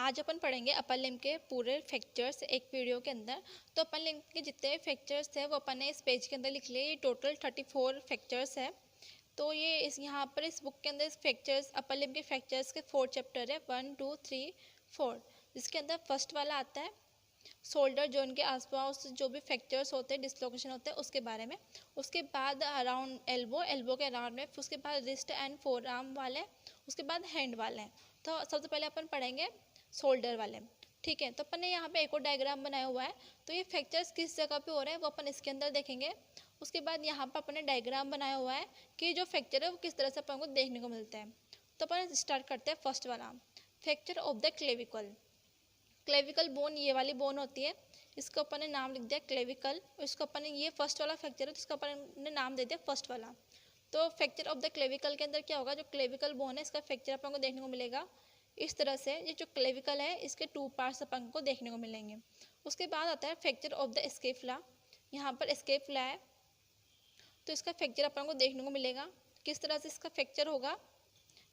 आज अपन पढ़ेंगे upper limb के पूरे फ्रैक्चर्स एक वीडियो के अंदर। तो अपर लिम्ब के जितने फ्रैक्चर्स थे वो अपन ने इस पेज के अंदर लिख लिए। ये टोटल 34 फ्रैक्चर्स है। तो ये इस यहाँ पर इस बुक के अंदर इस फ्रैक्चर्स अपर लिम्ब के फ्रैक्चर्स के 4 चैप्टर है, 1 2 3 4। जिसके अंदर फर्स्ट वाला आता है शोल्डर जोन के आसपास जो भी फ्रैक्चर्स होते हैं, डिसलोकेशन होते हैं, उसके बारे में। उसके बाद अराउंड एल्बो के अराउंड में, उसके बाद रिस्ट एंड फोर आर्म वाले, उसके बाद हैंड वाले। तो सबसे पहले अपन पढ़ेंगे शोल्डर वाले। ठीक है, तो अपन ने यहाँ पे एक और डायग्राम बनाया हुआ है। तो ये फ्रैक्चर्स किस जगह पे हो रहे हैं वो अपन इसके अंदर देखेंगे। उसके बाद यहाँ पर अपन ने डायग्राम बनाया हुआ है कि जो फ्रैक्चर है वो किस तरह से अपन को देखने को मिलता है। तो अपन स्टार्ट करते हैं फर्स्ट वाला, fracture of the clavicle. Clavicle bone ये वाली बोन होती है, इसको अपन ने नाम लिख दिया क्लेविकल। इसको अपन ने, ये फर्स्ट वाला फ्रैक्चर है तो इसका अपन ने नाम दे दिया फर्स्ट वाला। तो फ्रैक्चर ऑफ द क्लेविकल के अंदर क्या होगा, जो क्लेविकल बोन है इसका फ्रैक्चर अपन को देखने को मिलेगा इस तरह से। ये जो क्लेविकल है इसके 2 पार्ट्स अपन को देखने को मिलेंगे। उसके बाद आता है फ्रैक्चर ऑफ द स्कैपुला। यहाँ पर स्कैपुला है तो इसका फ्रैक्चर अपन को देखने को मिलेगा। किस तरह से इसका फ्रैक्चर होगा,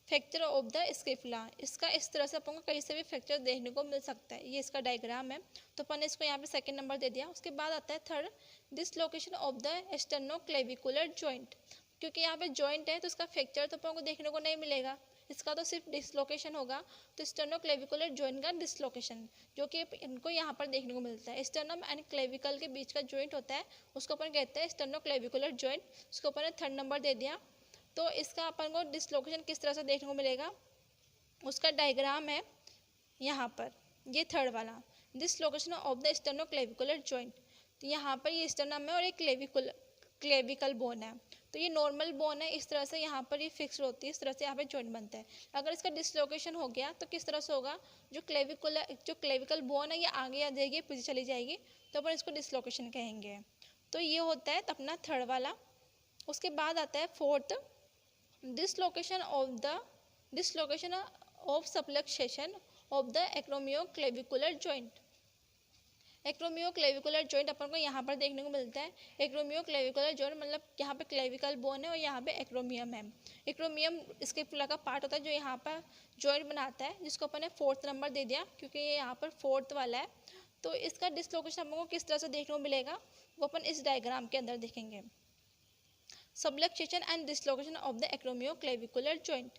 फ्रैक्चर ऑफ द स्कैपुला। इसका इस तरह से अपन को कहीं से भी फ्रैक्चर देखने को मिल सकता है। ये इसका डायग्राम है तो अपन ने इसको यहाँ पे सेकंड नंबर दे दिया। उसके बाद आता है third, dislocation of the sternoclavicular joint. क्योंकि यहाँ पे जॉइंट है तो इसका फ्रैक्चर तो अपन को देखने को नहीं मिलेगा, इसका तो सिर्फ डिसलोकेशन होगा। तो स्टर्नोक्लेविकुलर जॉइंट का डिसलोकेशन जो कि इनको यहाँ पर देखने को मिलता है। स्टर्नम एंड क्लेविकल के बीच का जॉइंट होता है उसको अपन कहते हैं स्टर्नोक्लेविकुलर जॉइंट। उसको अपन ने थर्ड नंबर दे दिया। तो इसका अपन को डिसलोकेशन किस तरह से देखने को मिलेगा, उसका डायग्राम है यहाँ पर, ये थर्ड वाला, dislocation of the sternoclavicular joint. तो यहाँ पर ये स्टर्नम है और एक क्लेविकल बोन है। तो ये नॉर्मल बोन है, इस तरह से यहाँ पर ये फिक्स होती है, इस तरह से यहाँ पे जॉइंट बनता है। अगर इसका डिसलोकेशन हो गया तो किस तरह से होगा, जो क्लेविकल बोन है ये आगे आ जाएगी, पीछे चली जाएगी, तो अपन इसको डिसलोकेशन कहेंगे। तो ये होता है अपना थर्ड वाला। उसके बाद आता है fourth, dislocation of subluxation of the acromioclavicular joint. Acromioclavicular joint अपन को यहाँ पर देखने को मिलता है। एक्रोमियोक्लेविकुलर जॉइंट मतलब यहाँ पे क्लेविकल बोन है और यहाँ पे एक्रोमियम है। एक्रोमियम स्कैपुला का पार्ट होता है जो यहाँ पर जॉइंट बनाता है, जिसको अपन ने फोर्थ नंबर दे दिया क्योंकि ये यहाँ पर फोर्थ वाला है। तो इसका डिसलोकेशन अपन को किस तरह से देखने को मिलेगा वो अपन इस डायग्राम के अंदर देखेंगे। Subluxation and dislocation of the acromioclavicular joint.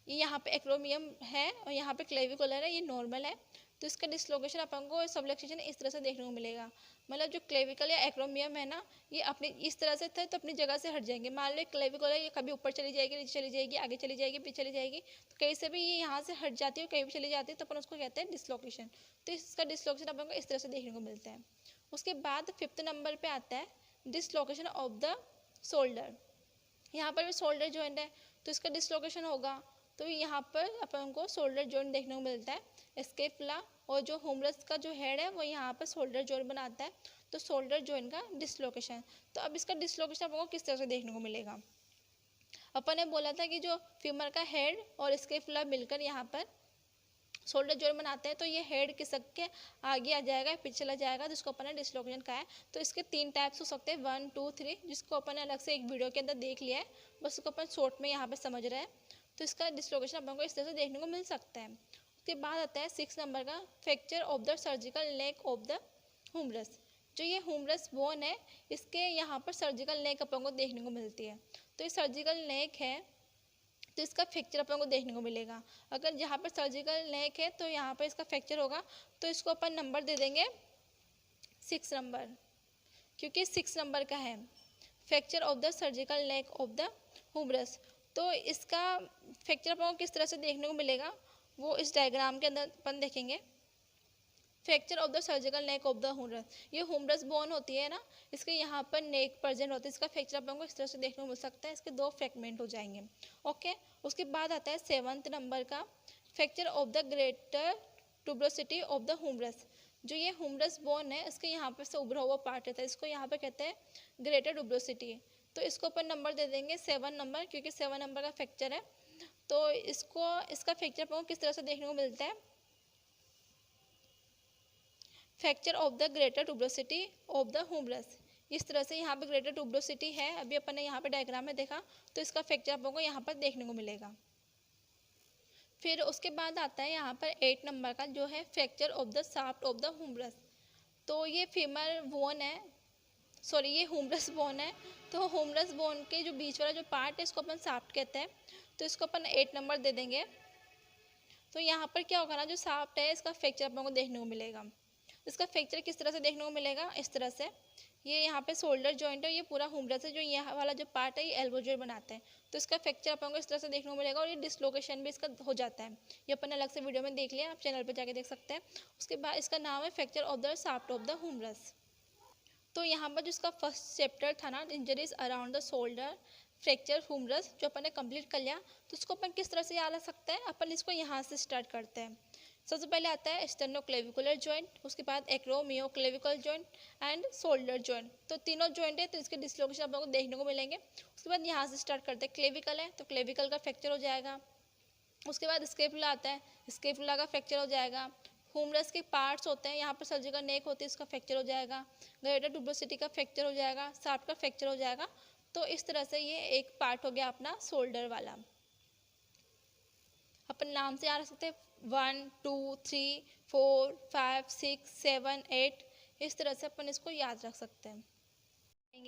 ये यहाँ पे एक्रोमियम है और यहाँ पे क्लेविकुलर है, ये नॉर्मल है। तो इसका डिसलोकेशन अपन को सबलक्सेशन इस तरह से देखने को मिलेगा। मतलब जो क्लेविकल या एक्रोमियम है ना, ये अपनी इस तरह से थे तो अपनी जगह से हट जाएंगे। मान लो क्लेविकुलर ये कभी ऊपर चली जाएगी, नीचे चली जाएगी, आगे चली जाएगी, पीछे चली जाएगी, तो कहीं से भी ये यहाँ से हट जाती है, कहीं भी चली जाती है, तो अपन उसको कहते हैं डिसलोकेशन। तो इसका डिसलोकेशन अपन को इस तरह से देखने को मिलता है। उसके बाद फिफ्थ नंबर पर आता है डिसलोकेशन ऑफ द शोल्डर। यहाँ पर भी शोल्डर जॉइंट है तो इसका डिसलोकेशन होगा। तो यहाँ पर अपन को शोल्डर जॉइंट देखने को मिलता है। स्कैपुला और जो ह्यूमरस का जो हेड है वो यहाँ पर शोल्डर जॉइंट बनाता है, तो शोल्डर जॉइंट का डिसलोकेशन। तो अब इसका डिसलोकेशन अपन को किस तरह से देखने को मिलेगा, अपन ने बोला था कि जो फीमर का हेड और स्कैपुला मिलकर यहाँ पर शोल्डर जॉइंट बनाते हैं, तो ये हेड किसक के आगे आ जाएगा, पीछे चला जाएगा, जिसको अपन ने डिसलोकेशन कहा है। तो इसके 3 टाइप्स हो सकते हैं, 1 2 3, जिसको अपन ने अलग से एक वीडियो के अंदर देख लिया है, बस उसको अपन शॉर्ट में यहाँ पे समझ रहे हैं। तो इसका डिसलोकेशन अपन को इस तरह से देखने को मिल सकता है। उसके बाद आता है 6 नंबर का, fracture of the surgical neck of the humerus. जो ये ह्यूमरस बोन है इसके यहाँ पर सर्जिकल नेक अपन को देखने को मिलती है। तो ये सर्जिकल नेक है तो इसका फ्रैक्चर अपन को देखने को मिलेगा। अगर यहाँ पर सर्जिकल नेक है तो यहाँ पर इसका फ्रैक्चर होगा, तो इसको अपन नंबर दे देंगे 6 नंबर, क्योंकि 6 नंबर का है fracture of the surgical neck of the humerus. तो इसका फ्रैक्चर अपन को किस तरह से देखने को मिलेगा वो इस डायग्राम के अंदर अपन देखेंगे। Fracture of the surgical neck of the humerus, ये ह्यूमरस बोन होती है ना, इसके यहाँ पर नेक प्रेजेंट होती है, इसका फ्रैक्चर अपन को इस तरह से देखने को मिल सकता है। इसके 2 फ्रैगमेंट हो जाएंगे। ओके, उसके बाद आता है 7th नंबर का, fracture of the greater tuberosity of the humerus. जो ये ह्यूमरस बोन है इसके यहाँ पर से उभरा हुआ पार्ट रहता है, इसको यहाँ पर कहते हैं ग्रेटर ट्यूबरोसिटी। तो इसको अपन नंबर दे देंगे 7 नंबर, क्योंकि 7 नंबर का फ्रैक्चर है। तो इसका फ्रैक्चर अपन को किस तरह से देखने को मिलता है, fracture of the greater tuberosity of the humerus. इस तरह से यहाँ पे ग्रेटर ट्यूबरोसिटी है, अभी अपन ने यहाँ पे डायग्राम में देखा, तो इसका फ्रैक्चर अपन को यहाँ पर देखने को मिलेगा। फिर उसके बाद आता है यहाँ पर 8 नंबर का, जो है fracture of the shaft of the humerus. तो ये फीमर बोन है, सॉरी ये ह्यूमरस बोन है। तो ह्यूमरस बोन के जो बीच वाला जो पार्ट है इसको अपन शाफ्ट कहते हैं, तो इसको अपन 8 नंबर दे देंगे। तो यहाँ पर क्या होगा ना, जो शाफ्ट है इसका फ्रैक्चर अपन को देखने को मिलेगा। इसका फ्रैक्चर किस तरह से देखने को मिलेगा, इस तरह से। ये यहाँ पे शोल्डर जॉइंट है, ये पूरा ह्यूमरस है, जो यहाँ वाला जो पार्ट है ये एल्बो जॉइंट बनाते हैं। तो इसका फ्रैक्चर अपन को इस तरह से देखने को मिलेगा, और ये डिसलोकेशन भी इसका हो जाता है। ये अपन अलग से वीडियो में देख लिया, आप चैनल पर जाके देख सकते हैं। उसके बाद इसका नाम है fracture of the shaft of the humerus. तो यहाँ पर जो इसका फर्स्ट चैप्टर था ना, injuries around the shoulder fracture humerus, जो अपन ने कंप्लीट कर लिया। तो उसको अपन किस तरह से याद रख सकते हैं, अपन इसको यहाँ से स्टार्ट करते हैं। सबसे पहले आता है स्टेर्नोक्लेविकुलर जॉइंट, उसके बाद एक्रोमियोक्लेविकल जॉइंट एंड शोल्डर जॉइंट। तो तीनों जॉइंट है, तो इसके डिसलोकेशन आप लोगों को देखने को मिलेंगे। उसके बाद यहाँ से स्टार्ट करते हैं, क्लेविकल है तो क्लेविकल का फ्रैक्चर हो जाएगा। उसके बाद स्केपुला आता है, स्केपुला का फ्रैक्चर हो जाएगा। ह्यूमरस के पार्ट्स होते हैं, यहाँ पर सर्जिकल नेक होती है, इसका फ्रैक्चर हो जाएगा। ग्रेटर ट्यूबरोसिटी का फ्रैक्चर हो जाएगा, शाफ्ट का फ्रैक्चर हो जाएगा। तो इस तरह से ये एक पार्ट हो गया अपना शोल्डर वाला। अपन नाम से याद रख सकते हैं, 1 2 3 4 5 6 7 8, इस तरह से अपन इसको याद रख सकते हैं।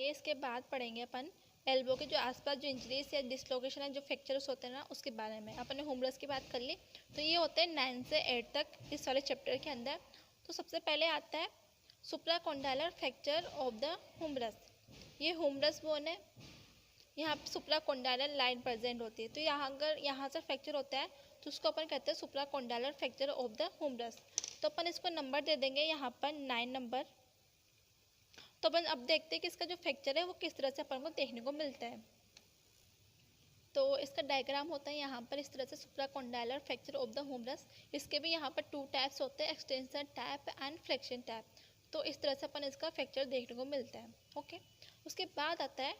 इसके बाद पढ़ेंगे अपन एल्बो के जो आसपास जो इंजरीज या डिसलोकेशन है, जो फ्रैक्चर्स होते हैं ना, उसके बारे में। अपन ने ह्यूमरस की बात कर ली, तो ये होते हैं 9 से 8 तक इस वाले चैप्टर के अंदर। तो सबसे पहले आता है supracondylar fracture of the humerus. ये ह्यूमरस बोन है, यहाँ पर सुप्राकोंडाइलर लाइन प्रेजेंट होती है। तो यहाँ अगर यहाँ से फ्रैक्चर होता है तो उसको अपन कहते हैं supracondylar fracture of the humerus. तो अपन इसको नंबर दे देंगे यहाँ पर 9 नंबर। तो अपन अब देखते हैं कि इसका जो फ्रैक्चर है वो किस तरह से अपन को देखने को मिलता है। तो इसका डायग्राम होता है यहाँ पर इस तरह से, supracondylar fracture of the humerus. इसके भी यहाँ पर 2 टाइप्स होते हैं, extension type and flexion type. तो इस तरह से अपन इसका फ्रैक्चर देखने को मिलता है। ओके, उसके बाद आता है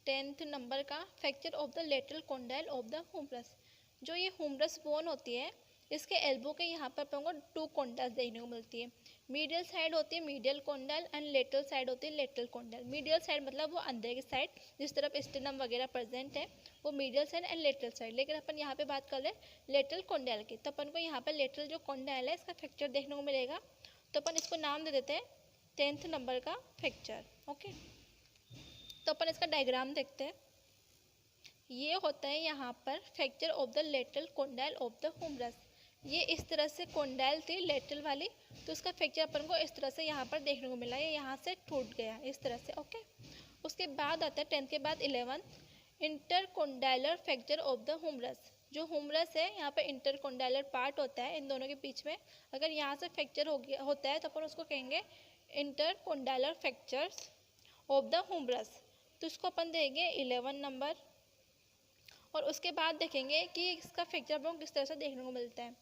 10th नंबर का fracture of the lateral condyle of the humerus. जो ये ह्यूमरस बोन होती है, इसके एल्बो के यहाँ पर अपन को 2 कोंडाइल्स देखने को मिलती है। मीडियल साइड होती है medial condyle and lateral side होती है लेटरल कोंडाइल। मीडियल साइड मतलब वो अंदर की साइड, जिस तरफ स्टेनम वगैरह प्रेजेंट है, वो medial side and lateral side. लेकिन अपन यहाँ पे बात कर रहे हैं लेटरल कोंडाइल की, तो अपन को यहाँ पर लेटरल जो कोंडाइल है इसका फ्रैक्चर देखने को मिलेगा। तो अपन इसको नाम दे देते हैं 10th नंबर का फ्रैक्चर। ओके, तो अपन इसका डायग्राम देखते हैं। ये होता है यहाँ पर fracture of the lateral condyle of the humerus. ये इस तरह से कोंडाइल थी लेटरल वाली, तो उसका फ्रैक्चर अपन को इस तरह से यहाँ पर देखने को मिला, ये यहाँ से टूट गया इस तरह से। ओके, उसके बाद आता है 10th के बाद 11th intercondylar fracture of the humerus. जो ह्यूमरस है यहाँ पर इंटरकोंडाइलर पार्ट होता है इन दोनों के बीच में, अगर यहाँ से फ्रैक्चर हो गया होता है तो अपन उसको कहेंगे इंटरकोंडाइलर फ्रैक्चर्स ऑफ द ह्यूमरस। तो इसको अपन देंगे 11 नंबर। और उसके बाद देखेंगे कि इसका फ्रैक्चर अपन को किस तरह से देखने को मिलता है।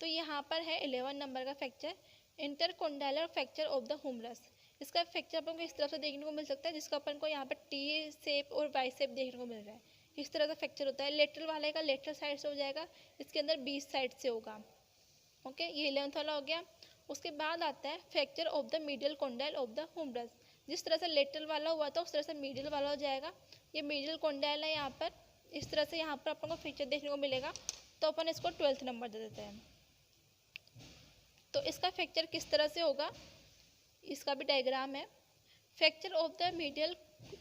तो यहाँ पर है 11 नंबर का fracture, intercondylar fracture of the humerus. इसका फ्रैक्चर अपन को इस तरह से देखने को मिल सकता है, जिसका अपन को यहाँ पर टी शेप और वाई शेप देखने को मिल रहा है। इस तरह का फ्रैक्चर होता है। लेटरल वाले का लेटरल साइड से हो जाएगा, इसके अंदर 20 साइड से होगा। ओके, ये 11th वाला हो गया। उसके बाद आता है fracture of the medial condyle of the humerus. जिस तरह से लेटरल वाला हुआ था उस तरह से मीडियल वाला हो जाएगा। ये मीडियल कोंडाइल है, यहाँ पर इस तरह से यहाँ पर अपन को फ्रैक्चर देखने को मिलेगा। तो अपन इसको 12th नंबर दे देते हैं। तो इसका फ्रैक्चर किस तरह से होगा, इसका भी डायग्राम है। Fracture of the medial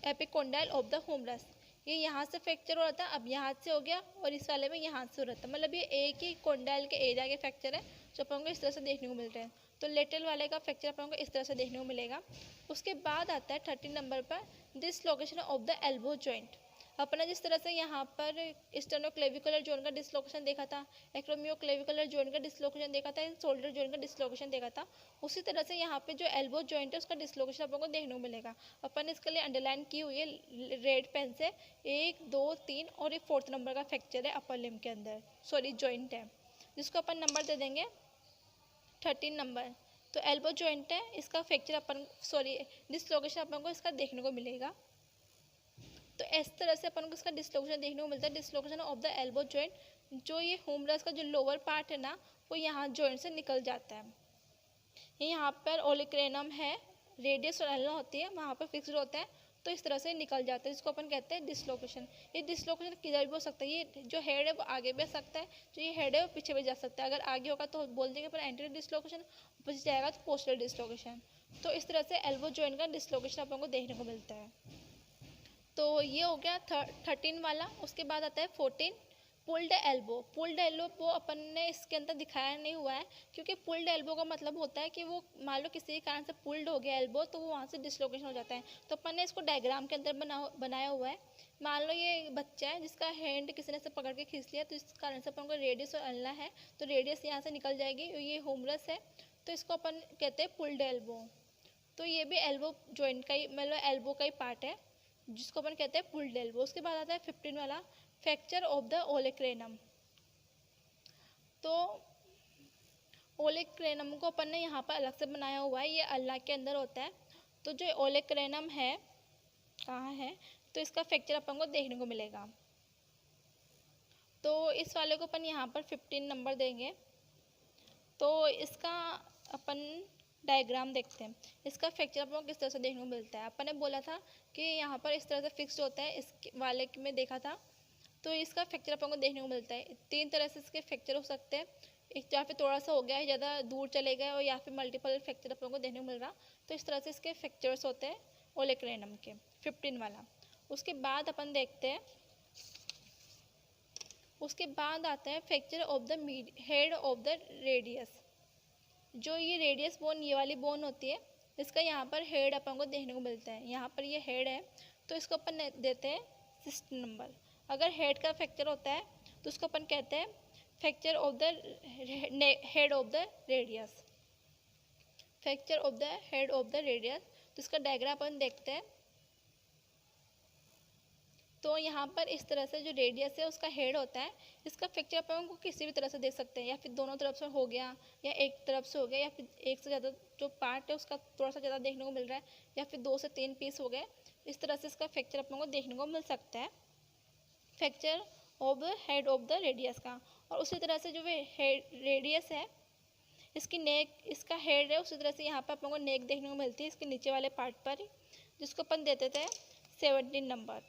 epicondyle of the humerus. ये यहाँ से फ्रैक्चर हो रहा था, अब यहाँ से हो गया, और इस वाले में यहाँ से हो रहा था। मतलब ये एक ही कोंडाइल के एरिया के फ्रैक्चर है जो अपन को इस तरह से देखने को मिल रहे हैं। तो लेटरल वाले का फ्रैक्चर अपन को इस तरह से देखने को मिलेगा। उसके बाद आता है 13 नंबर पर dislocation of the elbow joint. अपने जिस तरह से यहाँ पर स्टेर्नोक्लेविकुलर जोन का डिसलोकेशन देखा था, एक्रोमियोक्लेविकुलर जोन का डिसलोकेशन देखा था, शोल्डर जोन का डिसलोकेशन देखा था, उसी तरह से यहाँ पे जो एल्बो जॉइंट है उसका डिसलोकेशन अपन को देखने को मिलेगा। अपन इसके लिए अंडरलाइन की हुई है रेड पेन से, 1 2 3 और ये 4th नंबर का फ्रैक्चर है अपर लिम्ब के अंदर, सॉरी जॉइंट है, जिसको अपन नंबर दे देंगे 13 नंबर। तो एल्बो जॉइंट है, इसका फ्रैक्चर अपन डिसलोकेशन अपन को इसका देखने को मिलेगा। तो इस तरह से अपन को इसका डिसलोकेशन देखने को मिलता है, dislocation of the elbow joint. जो ये ह्यूमरस का जो लोअर पार्ट है ना, वो यहाँ जॉइंट से निकल जाता है। ये यहाँ पर ओलिक्रेनम है, रेडियस और एल्ना होती है, वहाँ पर फिक्स्ड होता है। तो इस तरह से निकल जाता है, जिसको अपन कहते हैं डिसलोकेशन। ये डिसलोकेशन किधर भी हो सकता है, ये जो हेड है वो आगे भी आ सकता है, जो ये हेड है वो पीछे भी जा सकता है। अगर आगे होगा तो बोल देंगे अपन एंटीरियर डिसलोकेशन, पीछे जाएगा तो पोस्टीरियर डिसलोकेशन। तो इस तरह से एल्बो जॉइंट का डिसलोकेशन अपन को देखने को मिलता है। तो ये हो गया 13 वाला। उसके बाद आता है 14 पुल्ड एल्बो। पुल्ड एल्बो अपन ने इसके अंदर दिखाया नहीं हुआ है, क्योंकि पुल्ड एल्बो का मतलब होता है कि वो मान लो किसी कारण से पुल्ड हो गया एल्बो, तो वो वहाँ से डिसलोकेशन हो जाता है। तो अपन ने इसको डायग्राम के अंदर बनाया हुआ है। मान लो ये बच्चा है जिसका हैंड किसी ने से पकड़ के खींच लिया, तो इस कारण से अपन को रेडियस और अल्ना है, तो रेडियस यहाँ से निकल जाएगी, ये ह्यूमरस है, तो इसको अपन कहते हैं पुल्ड एल्बो। तो ये भी एल्बो जॉइंट का ही मतलब एल्बो का ही पार्ट है, जिसको अपन कहते हैं पुल्ड एल्बो। उसके बाद आता है 15 वाला फ्रैक्चर ऑफ द ओलेक्रेनम। तो ओलेक्रेनम को अपन ने यहाँ पर अलग से बनाया हुआ है, ये अल्ना के अंदर होता है। तो जो ओलेक्रेनम है कहाँ है, तो इसका फ्रैक्चर अपन को देखने को मिलेगा। तो इस वाले को अपन यहाँ पर 15 नंबर देंगे। तो इसका अपन डायग्राम देखते हैं। इसका फ्रैक्चर अपन को किस तरह से देखने को मिलता है। अपन ने बोला था कि यहाँ पर इस तरह से फिक्स्ड होता है, इस वाले में देखा था। तो इसका फ्रैक्चर अपन को देखने को मिलता है। 3 तरह से इसके फ्रैक्चर हो सकते हैं, एक या फिर थोड़ा सा हो गया है, ज़्यादा दूर चले गए, और या फिर मल्टीपल फ्रैक्चर अपन को देखने को मिल रहा। तो इस तरह से इसके फ्रैक्चर्स होते हैं ओलेक्रेनम के, 15 वाला। उसके बाद अपन देखते हैं, उसके बाद आता है fracture of the head of the radius. जो ये रेडियस बोन, ये वाली बोन होती है, इसका यहाँ पर हेड अपन को देखने को मिलता है। यहाँ पर ये हेड है, तो इसको अपन देते हैं 16 नंबर। अगर हेड का फ्रैक्चर होता है तो उसको अपन कहते हैं fracture of the head of the radius. Fracture of the head of the radius, तो इसका डायग्राम अपन देखते हैं। तो यहाँ पर इस तरह से जो रेडियस है उसका हेड होता है, इसका फ्रैक्चर अपन को किसी भी तरह से देख सकते हैं, या फिर दोनों तरफ से हो गया, या एक तरफ से हो गया, या फिर एक से ज़्यादा जो पार्ट है उसका थोड़ा सा ज़्यादा देखने को मिल रहा है, या फिर 2 से 3 पीस हो गए। इस तरह से इसका फ्रैक्चर अपन को देखने को मिल सकता है, fracture of the head of the radius का। और उसी तरह से जो रेडियस है, इसकी नेक, इसका हेड है, उसी तरह से यहाँ पर अपन को नेक देखने को मिलती है इसके नीचे वाले पार्ट पर, जिसको अपन देते थे 17 नंबर।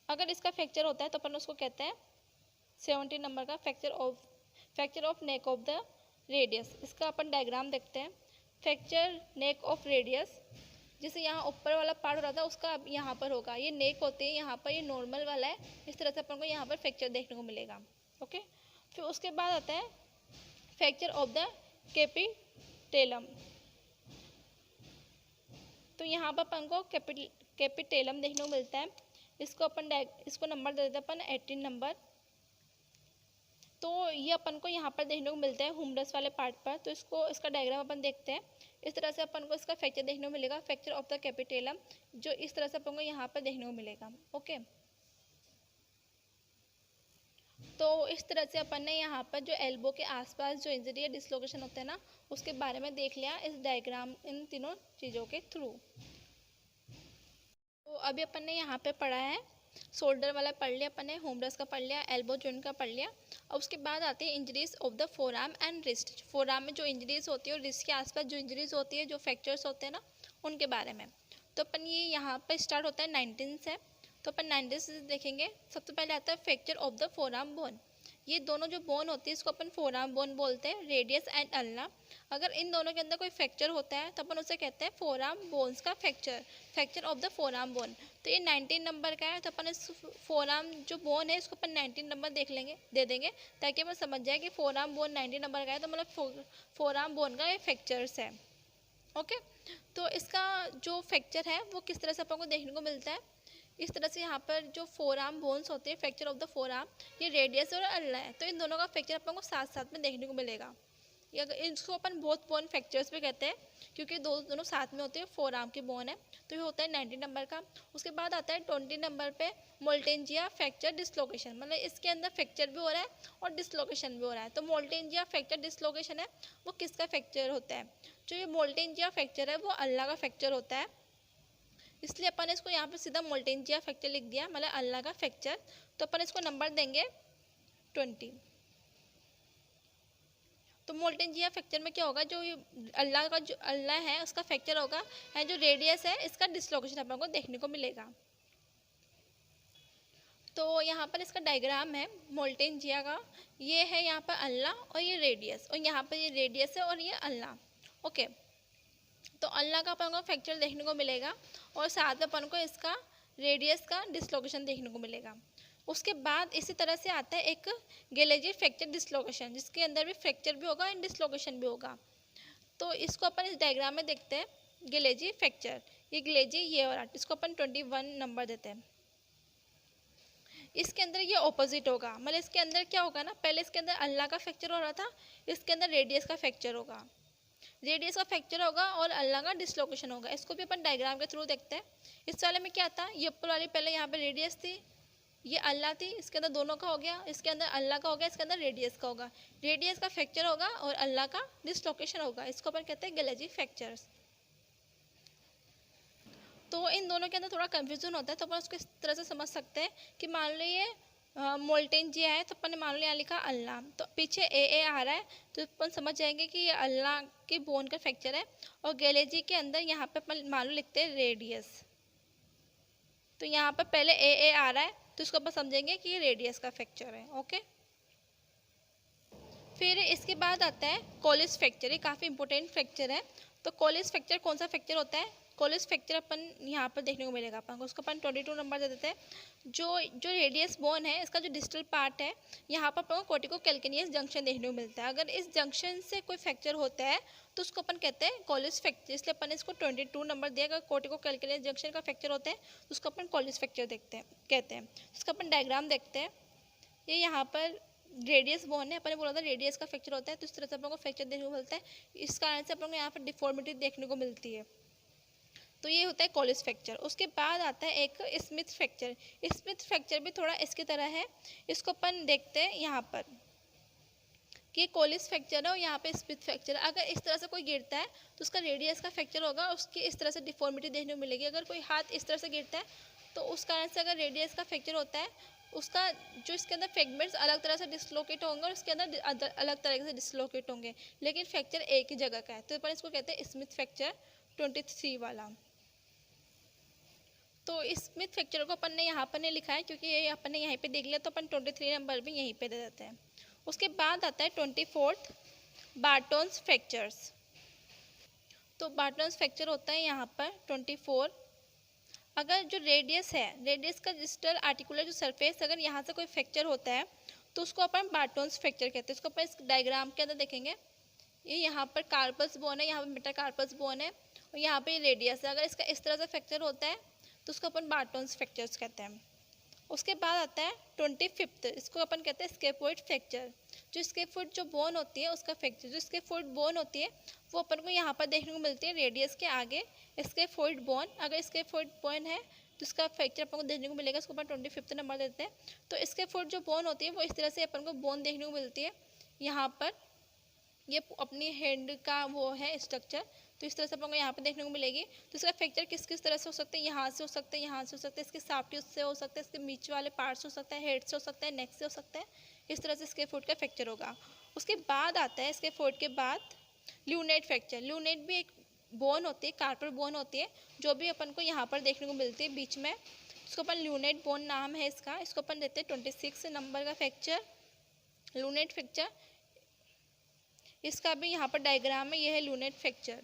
अगर इसका फ्रैक्चर होता है तो अपन उसको कहते हैं 17 नंबर का fracture of neck of the radius. इसका अपन डायग्राम देखते हैं। फ्रैक्चर नेक ऑफ रेडियस, जैसे यहाँ ऊपर वाला पार्ट हो रहा था उसका अब यहाँ पर होगा, ये नेक होती है, यहाँ पर ये नॉर्मल वाला है, इस तरह से अपन को यहाँ पर फ्रैक्चर देखने को मिलेगा। ओके, फिर उसके बाद आता है फ्रैक्चर ऑफ द कैपिटेलम। तो यहाँ पर अपन को कैपिटेलम देखने को मिलता है। इसको नंबर दे देते हैं अपन 18 नंबर। तो ये अपन को यहाँ पर देखने को मिलता है ह्यूमरस वाले पार्ट पर। तो इसका डायग्राम अपन देखते हैं। इस तरह से अपन को इसका फ्रैक्चर देखने को मिलेगा, फ्रैक्चर ऑफ द कैपिटेलम, जो इस तरह से अपन को यहाँ पर देखने को मिलेगा। ओके, तो इस तरह से अपन ने यहाँ पर जो एल्बो के आसपास जो इंजरी या डिसलोकेशन होते हैं ना, उसके बारे में देख लिया इस डायग्राम, इन तीनों चीज़ों के थ्रू। तो अभी अपन ने यहाँ पे पढ़ा है, शोल्डर वाला पढ़ लिया अपन ने, ह्यूमरस का पढ़ लिया, एल्बो जॉइंट का पढ़ लिया। और उसके बाद आती है injuries of the forearm and wrist. Forearm में जो इंजरीज होती है और रिस्ट के आसपास जो इंजरीज होती है, जो फ्रैक्चर्स होते हैं ना, उनके बारे में। तो अपन ये यहाँ पर स्टार्ट होता है 19 से। तो अपन 19 से देखेंगे। सबसे पहले आता है fracture of the forearm bone. ये दोनों जो बोन होती है इसको अपन फोरआर्म बोन बोलते हैं, रेडियस एंड अल्ना। अगर इन दोनों के अंदर कोई फ्रैक्चर होता है तो अपन उसे कहते हैं फोरआर्म बोन्स का fracture of the forearm bone. तो ये 19 नंबर का है, तो अपन इस फोरआर्म जो बोन है इसको अपन 19 नंबर दे देंगे, ताकि अपन समझ जाए कि फोरआर्म बोन 19 नंबर का है, तो मतलब फोरआर्म बोन का ये फ्रैक्चर्स है। ओके, तो इसका जो फ्रैक्चर है वो किस तरह से अपन को देखने को मिलता है। इस तरह से यहाँ पर जो फोरआर्म बोन्स होते हैं, फ्रैक्चर ऑफ द फोरआर्म, ये रेडियस और अल्ना है, तो इन दोनों का फ्रैक्चर अपन को साथ साथ में देखने को मिलेगा। इसको अपन बोथ बोन फ्रैक्चर्स भी कहते हैं, क्योंकि दोनों साथ में होते हैं, फोरआर्म की बोन है। तो ये होता है 19 नंबर का। उसके बाद आता है 20 नंबर पे मोल्टेंजिया फ्रैक्चर डिसलोकेशन, मतलब इसके अंदर फ्रैक्चर भी हो रहा है और डिसलोकेशन भी हो रहा है। तो मोल्टेंजिया फ्रैक्चर डिसलोकेशन है, वो किसका फ्रैक्चर होता है। जो ये मोल्टेंजिया फ्रैक्चर है वो अल्ना का फ्रैक्चर होता है, इसलिए अपन इसको यहाँ पे सीधा मोल्टेंजिया फ्रैक्चर लिख दिया, मतलब अल्ना का फ्रैक्चर। तो अपन इसको नंबर देंगे 20। तो मोल्टेंजिया फ्रैक्चर में क्या होगा, जो ये अल्लाह का जो अल्लाह है उसका फ्रैक्चर होगा, एंड जो रेडियस है इसका डिसलोकेशन अपन को देखने को मिलेगा। तो यहाँ पर इसका डायग्राम है मोल्टेंजिया का, ये है यहाँ पर अल्लाह और ये रेडियस, और यहाँ पर ये रेडियस है और ये अल्लाह। ओके, तो अल्लाह का अपन को फ्रैक्चर देखने को मिलेगा और साथ में अपन को इसका रेडियस का डिसलोकेशन देखने को मिलेगा। उसके बाद इसी तरह से आता है एक गेलेजी फ्रैक्चर डिसलोकेशन, जिसके अंदर भी फ्रैक्चर भी होगा एंड डिसलोकेशन भी होगा। तो इसको अपन इस डायग्राम में देखते हैं, गेलेजी फ्रैक्चर, ये गेलेजी ये और इसको अपन 21 नंबर देते हैं। इसके अंदर ये ऑपोजिट होगा, मतलब इसके अंदर क्या होगा ना, पहले इसके अंदर अल्लाह का फ्रैक्चर हो रहा था, इसके अंदर रेडियस का फ्रैक्चर होगा, रेडियस का फ्रैक्चर होगा और अल्लाह का डिसलोकेशन होगा। इसको भी अपन डायग्राम के थ्रू देखते हैं। इस वाले में क्या था, ये ऊपर वाली पहले यहाँ पे रेडियस थी, ये अल्लाह थी, इसके अंदर दोनों का हो गया, इसके अंदर अल्लाह का हो गया, इसके अंदर रेडियस का होगा, रेडियस का फ्रैक्चर होगा और अल्लाह का डिसलोकेशन होगा। इसको अपन कहते हैं गेलेजी फ्रैक्चर्स। तो इन दोनों के अंदर थोड़ा कन्फ्यूजन होता है, तो अपन उसको इस तरह से समझ सकते हैं कि मान लो ये मोल्टेंजिया है, तो अपन ने मान लो यहाँ लिखा अल्लाह, तो पीछे ए आ रहा है, तो अपन समझ जाएंगे कि ये अल्लाह की बोन का फ्रैक्चर है, और गेलेजी के अंदर यहाँ पे अपन मान लो लिखते हैं रेडियस, तो यहाँ पर पहले ए आ रहा है, तो इसको अपन समझेंगे कि ये रेडियस का फ्रैक्चर है। ओके, फिर इसके बाद आता है कॉलिस फ्रैक्चर, ये काफ़ी इंपॉर्टेंट फ्रैक्चर है। तो कॉलिस फ्रैक्चर कौन सा फ्रैक्चर होता है, कॉलिस फ्रैक्चर अपन यहाँ पर देखने को मिलेगा अपन को, उसको अपन 22 नंबर दे देते हैं। जो रेडियस बोन है, इसका जो डिस्टल पार्ट है, यहाँ पर अपन को कोर्टिको कैल्केनियस जंक्शन देखने को मिलता है। अगर इस जंक्शन से कोई फ्रैक्चर होता है तो उसको अपन कहते हैं कॉलिस फ्रैक्चर, इसलिए अपन इसको 22 नंबर दिया। अगर कोर्टिको कैल्केनियस जंक्शन का फ्रैक्चर होता है तो उसको अपन कॉलिस फ्रैक्चर कहते हैं। इसका अपन डायग्राम देखते हैं। ये यहाँ पर रेडियस बोन है, अपन ने बोला था रेडियस का फ्रैक्चर होता है, तो इस तरह से अपन को फ्रैक्चर देखने को मिलता है। इस कारण से अपन को यहाँ पर डिफॉर्मिटी देखने को मिलती है। तो ये होता है कॉलिस फ्रैक्चर। उसके बाद आता है एक स्मिथ फ्रैक्चर। स्मिथ फ्रैक्चर भी थोड़ा इसकी तरह है, इसको अपन देखते हैं यहाँ पर कि कॉलिस फ्रैक्चर है और यहाँ पे स्मिथ फ्रैक्चर। अगर इस तरह से कोई गिरता है तो उसका रेडियस का फ्रैक्चर होगा, उसकी इस तरह से डिफॉर्मिटी देखने को मिलेगी। अगर कोई हाथ इस तरह से गिरता है तो उस कारण से अगर रेडियस का फ्रैक्चर होता है, उसका जो इसके अंदर फ्रेगमेंट्स अलग तरह से डिसलोकेट होंगे और उसके अंदर अलग तरह से डिसलोकेट होंगे, लेकिन फ्रैक्चर एक ही जगह का है, तो अपन इसको कहते हैं स्मिथ फ्रैक्चर 23 वाला। तो स्मिथ फ्रैक्चर को अपन ने यहाँ पर नहीं लिखा है क्योंकि ये अपन ने यहीं पे देख लिया, तो अपन 23 नंबर भी यहीं पे दे देते हैं। उसके बाद आता है 24 बार्टोन्स फ्रैक्चर्स। तो बार्टोन्स फ्रैक्चर होता है यहाँ पर 24। अगर जो रेडियस है, रेडियस का डिस्टल आर्टिकुलर जो सरफेस, अगर यहाँ से कोई फ्रैक्चर होता है तो उसको अपन बार्टोन्स फ्रैक्चर कहते हैं। इसको अपन इस डायग्राम के अंदर देखेंगे। ये यहाँ पर कार्पस बोन है, यहाँ पर मेटाकार्पस बोन है और यहाँ पे रेडियस है। अगर इसका इस तरह से फ्रैक्चर होता है तो उसको अपन बार्टोन्स फ्रैक्चर्स कहते हैं। उसके बाद आता है 25, इसको अपन कहते हैं स्कैफोइड फ्रैक्चर। जो स्कैफोइड जो बोन होती है उसका फ्रैक्चर, जो स्कैफोइड बोन होती है वो अपन को यहाँ पर देखने को मिलती है रेडियस के आगे, स्कैफोइड बोन। अगर स्कैफोइड बोन है तो उसका फ्रैक्चर अपन को देखने को मिलेगा, उसको अपन 25 नंबर देते हैं। तो स्कैफोइड जो बोन होती है वो इस तरह से अपन को बोन देखने को मिलती है। यहाँ पर ये अपनी हैंड का वो है स्ट्रक्चर, तो इस तरह से अपन को यहाँ पे देखने को मिलेगी। तो इसका फ्रैक्चर किस किस तरह से हो सकता है, यहाँ से हो सकता है, यहाँ से हो सकता है, इसके साफ्ट से हो सकता है, इसके बीच वाले पार्ट से हो सकता है, हेड से हो सकता है, नेक से हो सकता है। इस तरह से इसके फुट का फ्रैक्चर होगा। उसके बाद आता है इसके फुट के बाद ल्यूनेट फ्रैक्चर। ल्यूनेट भी एक बोन होती है, कार्पल बोन होती है, जो भी अपन को यहाँ पर देखने को मिलती है बीच में। इसको अपन ल्यूनेट बोन नाम है इसका, इसको अपन देते हैं 26 नंबर का फ्रैक्चर, ल्यूनेट फ्रैक्चर। इसका भी यहाँ पर डायग्राम है, ये है ल्यूनेट फ्रैक्चर,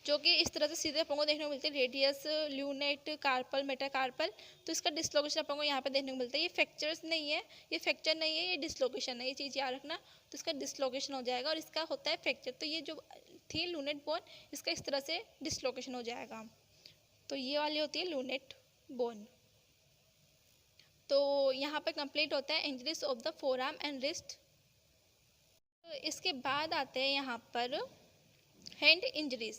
जो कि इस तरह से सीधे अपन को देखने को मिलती है, रेडियस, ल्यूनेट, कार्पल, मेटाकार्पल। तो इसका डिसलोकेशन अपन को यहाँ पे देखने को मिलता है। ये फ्रैक्चर्स नहीं है, ये फ्रैक्चर नहीं है, ये डिसलोकेशन है, ये चीज़ याद रखना। तो इसका डिसलोकेशन हो जाएगा और इसका होता है फ्रैक्चर। तो ये जो थी ल्यूनेट बोन, इसका इस तरह से डिसलोकेशन हो जाएगा। तो ये वाली होती है ल्यूनेट बोन। तो यहाँ पर कंप्लीट होता है injuries of the forearm and wrist. इसके बाद आते हैं यहाँ पर हैंड इंजरीज।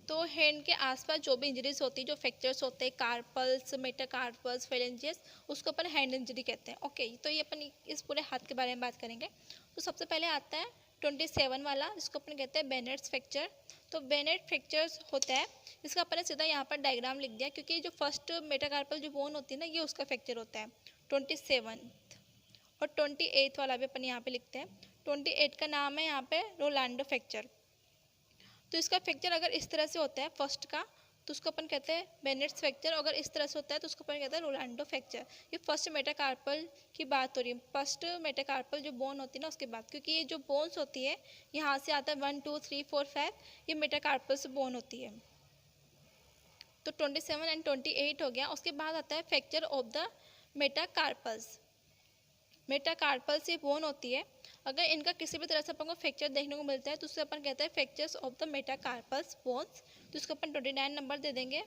तो हैंड के आसपास जो भी इंजरीज होती है, जो फ्रैक्चर्स होते हैं, कार्पल्स, मेटाकार्पल्स, फेलेंजियस, उसको अपन हैंड इंजरी कहते हैं। ओके, तो ये अपन इस पूरे हाथ के बारे में बात करेंगे। तो सबसे पहले आता है 27 वाला, जिसको अपन कहते हैं बेनेट्स फ्रैक्चर। तो बेनेट फ्रैक्चर्स होता है, इसका अपन ने सीधा यहाँ पर डायग्राम लिख दिया, क्योंकि जो फर्स्ट मेटाकार्पल जो बोन होती है ना, ये उसका फ्रैक्चर होता है 27। और 28 वाला भी अपन यहाँ पे लिखते हैं 28 का नाम है यहाँ पे रोलांडो फ्रैक्चर। तो इसका फ्रैक्चर अगर इस तरह से होता है फर्स्ट का तो उसको अपन कहते हैं बेनेट्स फ्रैक्चर, अगर इस तरह से होता है तो उसको अपन कहते हैं रोलांडो फ्रैक्चर। ये फर्स्ट मेटाकार्पल की बात हो रही है, फर्स्ट मेटाकार्पल जो बोन होती है ना उसके बाद, क्योंकि ये जो बोन्स होती है यहाँ से आता है 1 2 3 4 5, ये मेटाकार्पल से बोन होती है। तो 27 एंड 28 हो गया। उसके बाद आता है fracture of the metacarpals. Metacarpals ये बोन होती है, अगर इनका किसी भी तरह से अपन को फ्रैक्चर देखने को मिलता है तो उससे अपन कहते हैं fractures of the metacarpals bones. तो इसको अपन 29 नंबर दे देंगे।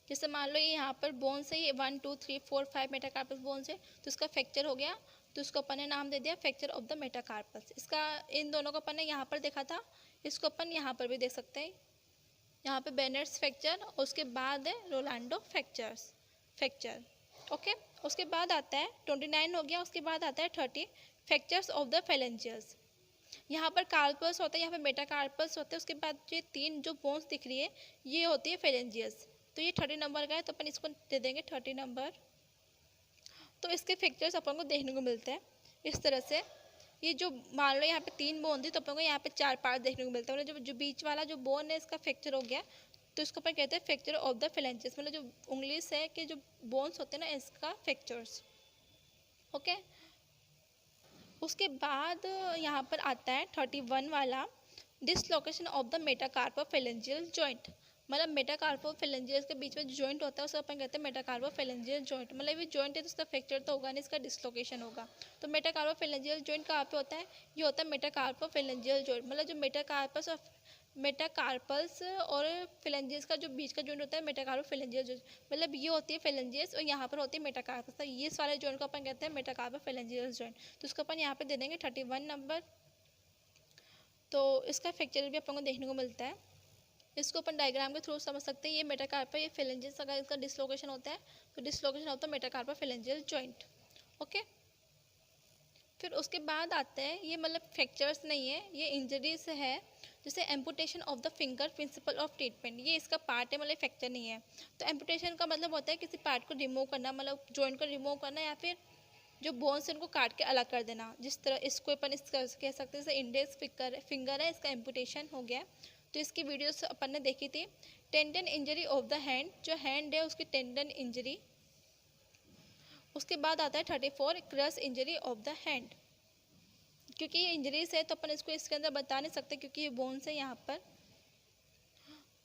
जैसे मान लो ये यहाँ पर बोन्स है, ये 1 2 3 4 5 मेटाकार्पल्स बोन्स है, तो इसका फ्रैक्चर हो गया, तो इसको अपन ने नाम दे दिया फ्रैक्चर ऑफ द मेटाकार्पल्स। इसका इन दोनों को अपन ने यहाँ पर देखा था, इसको अपन यहाँ पर भी देख सकते हैं। यहाँ पे बेनेट्स फ्रैक्चर और उसके बाद है रोलांडो फ्रैक्चर। ओके, उसके बाद आता है 29 हो गया। उसके बाद आता है 30 फ्रैक्चर्स ऑफ द फेलेंजियस। यहाँ पर कार्पल्स होता है, यहाँ पे मेटाकार्पल्स होते हैं। उसके बाद ये तीन जो बोन्स दिख रही है ये होती है फेलेंजियस। तो ये 30 नंबर का है, तो अपन इसको दे देंगे 30 नंबर। तो इसके फ्रैक्चर्स अपन को देखने को मिलते हैं इस तरह से। ये जो मान लो यहाँ पे 3 बोन थी तो अपन को यहाँ पे 4 पार्ट देखने को मिलता है। मतलब जो बीच वाला जो बोन है इसका फ्रैक्चर हो गया, तो इसको अपन कहते हैं फ्रैक्चर ऑफ द फेलेंजियस। मतलब जो उंगली से कि जो बोन्स होते हैं ना इसका फ्रैक्चर्स। ओके, उसके बाद यहाँ पर आता है 31 वाला dislocation of the metacarpophalangeal joint. मतलब मेटाकार्पोफेलेंजियल के बीच में जो जॉइंट होता है उसे अपन कहते हैं मेटाकार्पोफेलेंजियल जॉइंट। मतलब ये जॉइंट है तो उसका फ्रैक्चर तो होगा नहीं, इसका डिसलोकेशन होगा। तो मेटाकार्पोफेलेंजियल जॉइंट कहाँ पे होता है? ये होता है मेटाकार्पोफेलेंजियल जॉइंट। मतलब जो मेटाकार्पल्स और फेलेंजियस का जो बीच का जॉइंट होता है मेटाकार्पोफेलेंजियल जॉइंट। मतलब ये होती है फेलेंजियस और यहाँ पर होती है मेटाकार्पस। तो ये सारे जॉइंट को अपन कहते हैं मेटाकार्पोफेलेंजियल जॉइंट। तो उसको अपन यहाँ पे दे देंगे 31 नंबर। तो इसका फ्रैक्चर भी अपन को देखने को मिलता है, इसको अपन डायग्राम के थ्रू समझ सकते हैं। ये मेटाकार्पा, ये फेलेंजियस, अगर इसका डिसलोकेशन होता है तो डिसलोकेशन होता है मेटाकार्पोफेलेंजियल जॉइंट। ओके, फिर उसके बाद आते हैं ये मतलब फ्रैक्चर्स नहीं है, ये इंजरीज है। जैसे amputation of the finger principle of treatment, ये इसका पार्ट है, मतलब फ्रैक्चर नहीं है। तो एम्पुटेशन का मतलब होता है किसी पार्ट को रिमूव करना, मतलब जॉइंट को रिमूव करना या फिर जो बोन्स है उनको काट के अलग कर देना। जिस तरह इसको अपन इस कह सकते हैं, जैसे इंडेक्स फिंगर है, इसका एम्पुटेशन हो गया। तो इसकी वीडियोस अपन ने देखी थी। Tendon injury of the hand, जो हैंड है उसकी टेंडन इंजरी। उसके बाद आता है 34 crush injury of the hand. क्योंकि ये इंजरीज है तो अपन इसको इसके अंदर बता नहीं सकते क्योंकि ये बोन्स है यहाँ पर।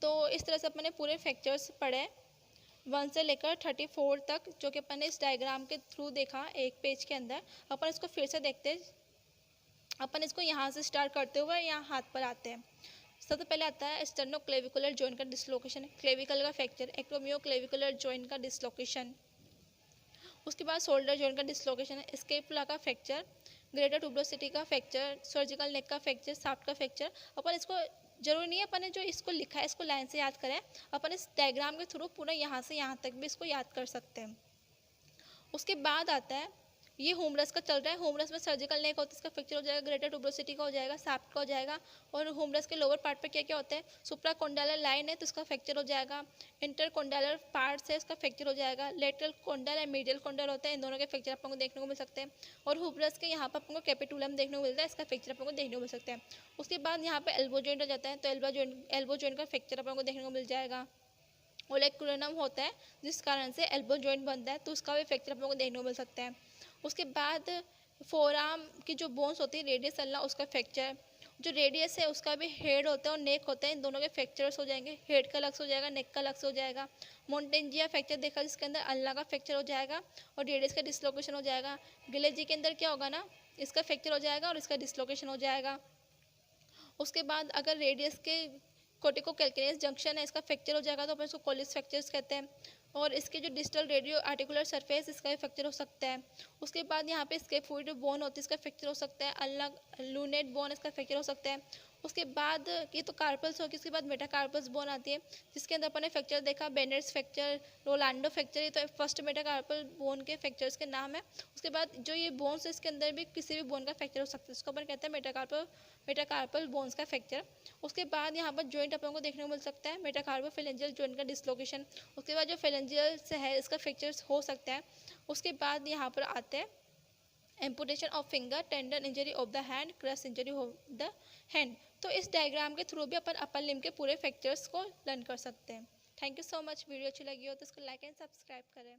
तो इस तरह से अपन ने पूरे फ्रैक्चर्स पढ़े 1 से लेकर 34 तक, जो कि अपन ने इस डायग्राम के थ्रू देखा एक पेज के अंदर। अपन इसको फिर से देखते हैं। अपन इसको यहाँ से स्टार्ट करते हुए यहाँ हाथ पर आते हैं। सबसे पहले आता है स्टर्नोक्लेविकुलर जॉइंट का डिसलोकेशन, क्लेविकल का फ्रैक्चर, एक्रोमियोक्लेविकुलर जॉइंट का डिसलोकेशन। उसके बाद शोल्डर जॉइंट का डिसलोकेशन है, स्कैपुला का फ्रैक्चर, ग्रेटर ट्यूबरोसिटी का फ्रैक्चर, सर्जिकल नेक का फ्रैक्चर, शाफ्ट का फ्रैक्चर। अपन इसको जरूरी नहीं है अपन ने जो इसको लिखा है इसको लाइन से याद करें, अपन इस डायग्राम के थ्रू पूरा यहाँ से यहाँ तक भी इसको याद कर सकते हैं। उसके बाद आता है ये होमरस का चल रहा है। होमरस में सर्जिकल नेक होता है, इसका फ्रैक्चर हो जाएगा, ग्रेटर ट्यूबरोसिटी का हो जाएगा, शाफ्ट का हो जाएगा। और होमरस के लोअर पार्ट पे क्या क्या होता है, सुप्राकोंडाइलर लाइन है तो इसका फ्रैक्चर हो जाएगा, इंटरकोंडाइलर पार्ट्स है इसका फ्रैक्चर हो जाएगा, लेटरल कोंडाइल और मीडियल कोंडाइल होता है, इन दोनों के फ्रैक्चर अपन को देखने को मिल सकते हैं। और हुमरस के यहाँ पर अपन को कैपिटुलम देखने को मिलता है, इसका फ्रैक्चर अपन को देखने को मिल सकता है। उसके बाद यहाँ पे एल्बो जॉइंट हो जाता है, तो एल्बो जॉइंट का फ्रैक्चर अपन को देखने को मिल जाएगा। ओलेक्युलनम होता है जिस कारण से एल्बो जॉइंट बनता है, तो उसका भी फ्रैक्चर अपन को देखने को मिल सकता है। उसके बाद फोरआर्म की जो बोन्स होती है रेडियस अल्ला, उसका फ्रैक्चर, जो रेडियस है उसका भी हेड होता है और नेक होता है, इन दोनों के फ्रैक्चर्स हो जाएंगे। हेड का अलग से हो जाएगा, नेक का अलग से हो जाएगा। मोन्टेंजिया फ्रैक्चर देखा जिसके अंदर अल्ला का फ्रैक्चर हो जाएगा और रेडियस का डिसलोकेशन हो जाएगा। गिलेजी के अंदर क्या होगा ना, इसका फ्रैक्चर हो जाएगा और इसका डिसलोकेशन हो जाएगा। उसके बाद अगर रेडियस के कोटिको कैल्केनियस जंक्शन है, इसका फ्रैक्चर हो जाएगा तो अपन इसको कोलिस फ्रैक्चर्स कहते हैं। और इसके जो डिस्टल रेडियो आर्टिकुलर सरफेस, इसका भी फ्रैक्चर हो सकता है। उसके बाद यहाँ पे स्कैफोइड बोन होती है, इसका फ्रैक्चर हो सकता है। अलग लूनेट बोन, इसका फ्रैक्चर हो सकता है। उसके बाद ये तो कार्पल्स होगी, उसके बाद मेटाकार्पल्स बोन आती है जिसके अंदर अपन ने फ्रैक्चर देखा, बेनेट्स फ्रैक्चर, रोलांडो फ्रैक्चर, ये तो फर्स्ट मेटाकार्पल बोन के फ्रैक्चर्स के नाम है। उसके बाद जो ये बोन्स है इसके अंदर भी किसी भी बोन का फ्रैक्चर हो सकता है, इसको अपन कहते हैं मेटाकार्पल बोन्स का फ्रैक्चर। उसके बाद यहाँ पर जॉइंट अपन को देखने को मिल सकता है, मेटाकार्पोफेलेंजियल जॉइंट का डिसलोकेशन। उसके बाद जो फेलेंजियल से है इसका फ्रैक्चर हो सकता है। उसके बाद यहाँ पर आते हैं amputation of finger, tendon injury of the hand, crush injury of the hand. तो इस डायग्राम के थ्रू भी अपन अपर लिम्ब के पूरे फ्रैक्चर्स को लर्न कर सकते हैं। Thank you so much. Video अच्छी लगी हो तो इसको लाइक एंड सब्सक्राइब करें।